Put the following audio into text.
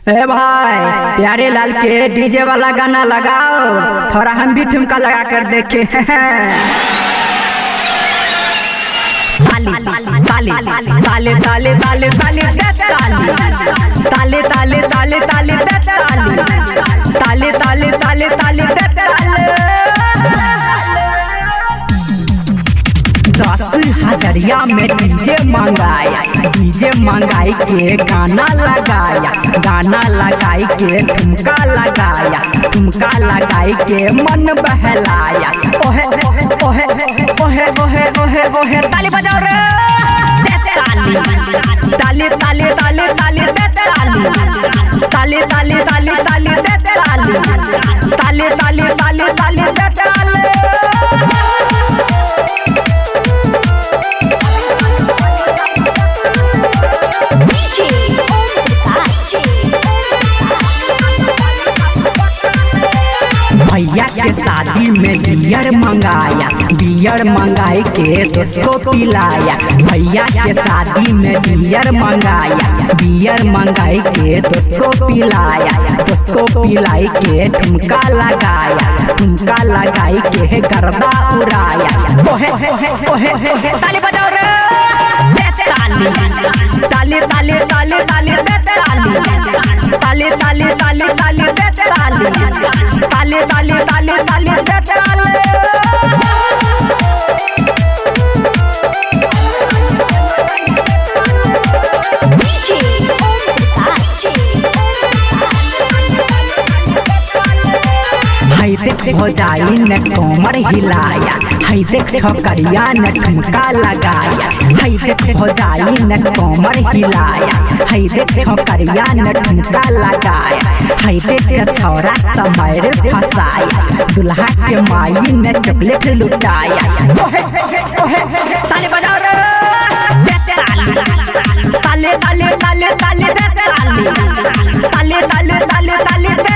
ए भाई, प्यारे लाल के डीजे वाला गाना लगाओ, थोड़ा हम भी ठुमका लगा कर देखे। ताली ताली ताले ताले ताले ताले ताले ताले ताले ताले ताले ताले ताले ताले 10,000 में डीजे मंगाई के गाना लगाई के ठुमका लगाई के मन बहलाया। ओहे ओहे ओहे ओहे ओहे ओहे ताली बजाओ रे, ताली ताली ताली ताली ताली ताली ताली ताली ताली ताली ताली ताली ताली ताली भैया के शादी में बियर मंगाई के दोस्तों पिलाया। भैया के शादी में बियर मंगाई के दोस्तों पिलाई के ठुमका लगाई के गर्दा उड़ाया। ओहे ओहे ओहे ताली बजाओ रे, ताली ताली ताली ताली ताली ताली ताली ताली ताली ताली ताली ताली हो जाई न कोमर हिलाया, है देख छकरिया न ठुमका लगाया। है देख हो जाई न कोमर हिलाया, है देख छकरिया न ठुमका लगाया। है देख छौरा समय फसाया, दुल्हा के माई न चॉकलेट लुटाया। ओहे ओहे ताली बजाओ रे, ताली ताली ताली ताली ताली ताली ताली ताली ताली